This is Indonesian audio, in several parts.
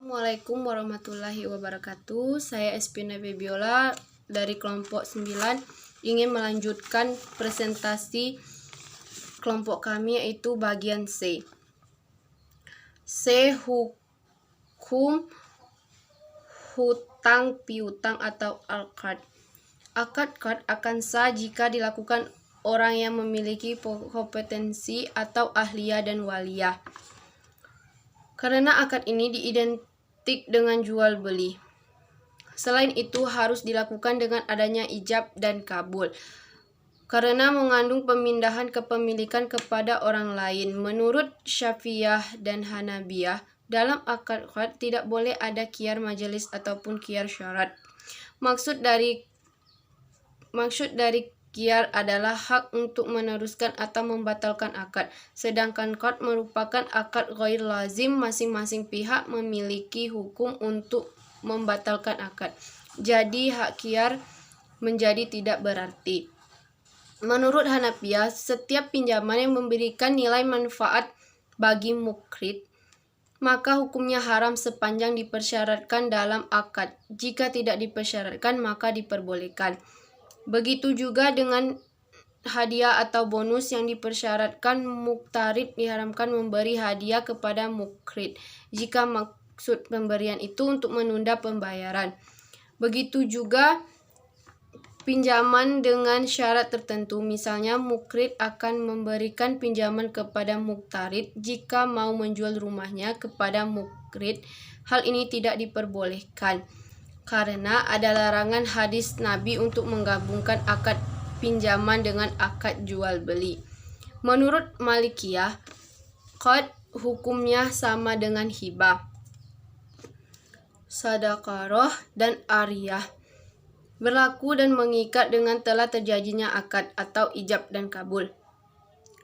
Assalamualaikum warahmatullahi wabarakatuh. Saya Espina Bebiola dari kelompok 9 ingin melanjutkan presentasi kelompok kami, yaitu bagian C. C. Hukum hutang piutang atau al-qard. Akad qard akan sah jika dilakukan orang yang memiliki kompetensi atau ahliyah dan waliyah. Karena akad ini diidentik dengan jual beli. Selain itu harus dilakukan dengan adanya ijab dan kabul, karena mengandung pemindahan kepemilikan kepada orang lain. Menurut Syafi'iyah dan Hanabiyah, dalam akad qard tidak boleh ada khiyar majelis ataupun khiyar syarat. Maksud dari khiyar adalah hak untuk meneruskan atau membatalkan akad. Sedangkan qard merupakan akad ghair lazim, masing-masing pihak memiliki hukum untuk membatalkan akad. Jadi hak khiyar menjadi tidak berarti. Menurut Hanafiyah, setiap pinjaman yang memberikan nilai manfaat bagi mukrid, maka hukumnya haram sepanjang dipersyaratkan dalam akad. Jika tidak dipersyaratkan, maka diperbolehkan. Begitu juga dengan hadiah atau bonus yang dipersyaratkan. Muktarid diharamkan memberi hadiah kepada mukrid jika maksud pemberian itu untuk menunda pembayaran. Begitu juga pinjaman dengan syarat tertentu. Misalnya mukrid akan memberikan pinjaman kepada muktarid jika mau menjual rumahnya kepada mukrid. Hal ini tidak diperbolehkan karena ada larangan hadis Nabi untuk menggabungkan akad pinjaman dengan akad jual beli. Menurut Malikiyah, qard hukumnya sama dengan hibah, sadaqah dan ariyah, berlaku dan mengikat dengan telah terjadinya akad atau ijab dan kabul.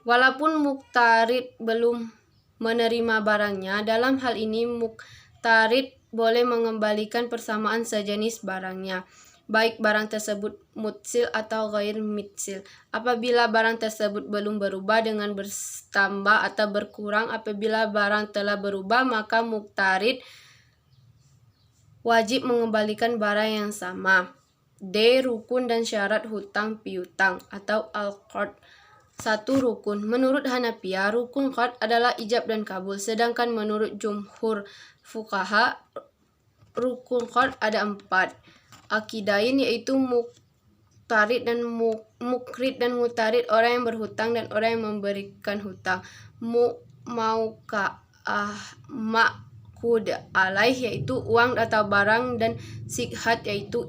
Walaupun muktarid belum menerima barangnya, dalam hal ini muktarid boleh mengembalikan persamaan sejenis barangnya, baik barang tersebut mutsil atau ghair mutsil. Apabila barang tersebut belum berubah dengan bertambah atau berkurang. Apabila barang telah berubah, maka muktarid wajib mengembalikan barang yang sama. D. Rukun dan syarat hutang piutang atau al-qard. 1. Rukun. Menurut Hanafiyah, rukun qard adalah ijab dan kabul. Sedangkan menurut jumhur fuqaha, rukun qard ada 4. Akidain, yaitu muktarid dan mukrid dan mutarid, orang yang berhutang dan orang yang memberikan hutang. Ma'kud alaih, yaitu uang atau barang, dan sikhat, yaitu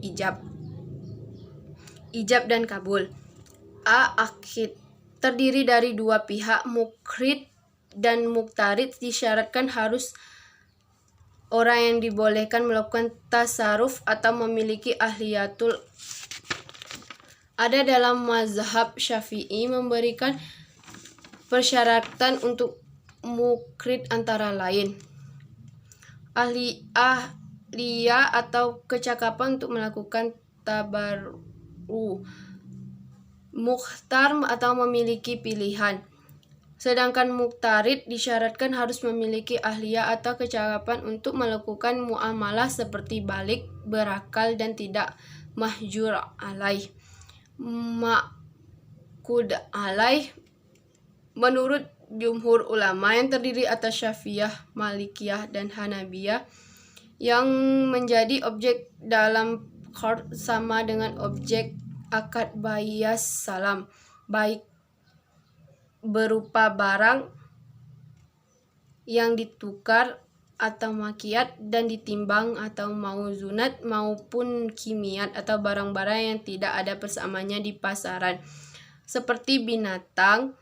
ijab dan kabul. Akid terdiri dari dua pihak. Mukrid dan muktarid disyaratkan harus orang yang dibolehkan melakukan tasarruf atau memiliki ahliyatul. Ada dalam mazhab Syafi'i memberikan persyaratan untuk mukrid antara lain ahliyah atau kecakapan untuk melakukan tabarru, mukhtar atau memiliki pilihan. Sedangkan muktarid disyaratkan harus memiliki ahliyah atau kecakapan untuk melakukan muamalah seperti balik, berakal, dan tidak mahjur alaih. Ma'kud alaih menurut jumhur ulama yang terdiri atas Syafi'iyah, Malikiyah, dan Hanabiyah, yang menjadi objek dalam qard sama dengan objek akad bayas salam, baik berupa barang yang ditukar atau makiat dan ditimbang atau mauzunat, maupun kimiat atau barang-barang yang tidak ada persamaannya di pasaran seperti binatang.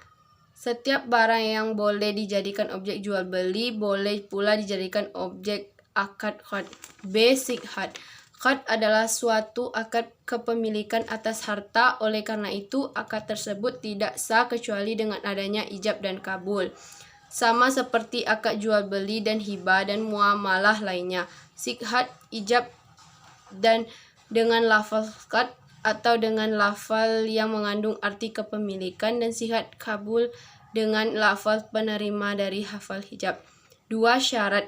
Setiap barang yang boleh dijadikan objek jual beli boleh pula dijadikan objek akad qard. B. Sikhat. Qard adalah suatu akad kepemilikan atas harta. Oleh karena itu, akad tersebut tidak sah kecuali dengan adanya ijab dan kabul. Sama seperti akad jual beli dan hibah dan muamalah lainnya. Sikhat ijab dan dengan lafal qard atau dengan lafal yang mengandung arti kepemilikan, dan sikhat kabul dengan lafal penerima dari hafal hijab. 2. Syarat.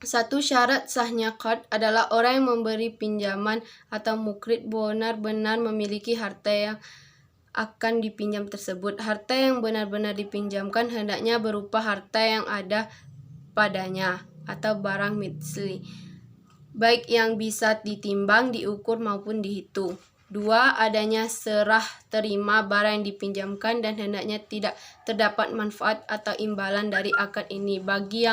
Satu syarat sahnya qard adalah orang yang memberi pinjaman atau mukrid benar-benar memiliki harta yang akan dipinjam tersebut. Harta yang benar-benar dipinjamkan hendaknya berupa harta yang ada padanya atau barang misli, baik yang bisa ditimbang, diukur maupun dihitung. 2. Adanya serah terima barang yang dipinjamkan dan hendaknya tidak terdapat manfaat atau imbalan dari akad ini bagi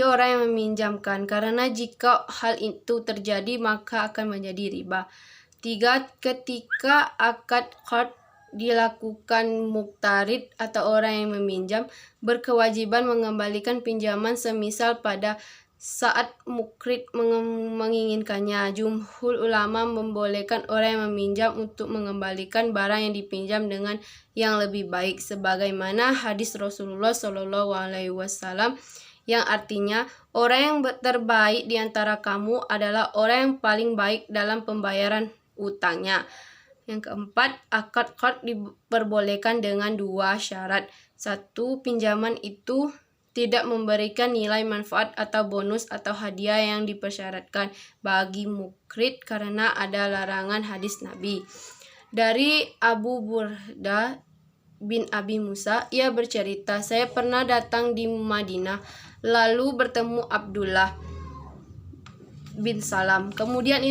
orang yang meminjamkan, karena jika hal itu terjadi maka akan menjadi riba. 3. Ketika akad qard dilakukan muktarid atau orang yang meminjam berkewajiban mengembalikan pinjaman semisal pada saat mukrid menginginkannya. Jumhur ulama membolehkan orang yang meminjam untuk mengembalikan barang yang dipinjam dengan yang lebih baik, sebagaimana hadis Rasulullah SAW yang artinya orang yang terbaik di antara kamu adalah orang yang paling baik dalam pembayaran utangnya. Yang keempat, akad qard diperbolehkan dengan 2 syarat. 1. Pinjaman itu tidak memberikan nilai manfaat atau bonus atau hadiah yang dipersyaratkan bagi mukrid karena ada larangan hadis Nabi. Dari Abu Burda bin Abi Musa, ia bercerita, saya pernah datang di Madinah lalu bertemu Abdullah bin Salam. Kemudian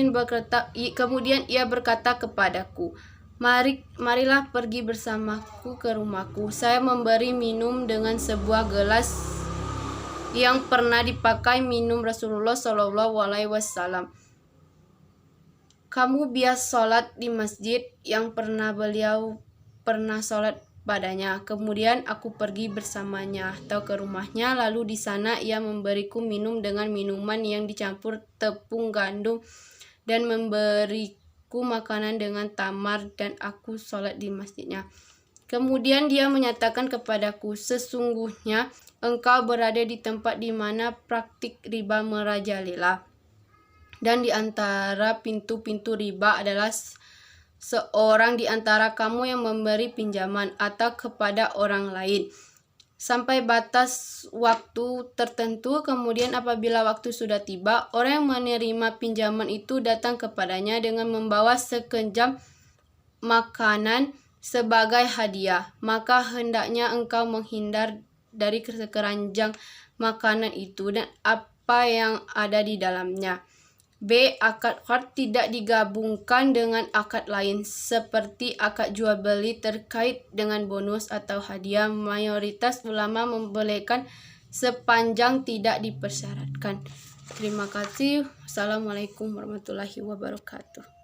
ia berkata kepadaku, marilah pergi bersamaku ke rumahku. Saya memberi minum dengan sebuah gelas yang pernah dipakai minum Rasulullah SAW. Kamu bias sholat di masjid yang beliau pernah sholat padanya. Kemudian aku pergi bersamanya atau ke rumahnya, lalu di sana ia memberiku minum dengan minuman yang dicampur tepung gandum dan memberiku makanan dengan tamar, dan aku sholat di masjidnya. Kemudian dia menyatakan kepadaku, sesungguhnya engkau berada di tempat di mana praktik riba merajalela, dan di antara pintu-pintu riba adalah seorang di antara kamu yang memberi pinjaman atau kepada orang lain sampai batas waktu tertentu. Kemudian apabila waktu sudah tiba, orang yang menerima pinjaman itu datang kepadanya dengan membawa sekenjam makanan sebagai hadiah, maka hendaknya engkau menghindar dari sekeranjang makanan itu dan apa yang ada di dalamnya. B. Akad qard tidak digabungkan dengan akad lain seperti akad jual beli terkait dengan bonus atau hadiah. Mayoritas ulama membolehkan sepanjang tidak dipersyaratkan. Terima kasih. Wassalamualaikum warahmatullahi wabarakatuh.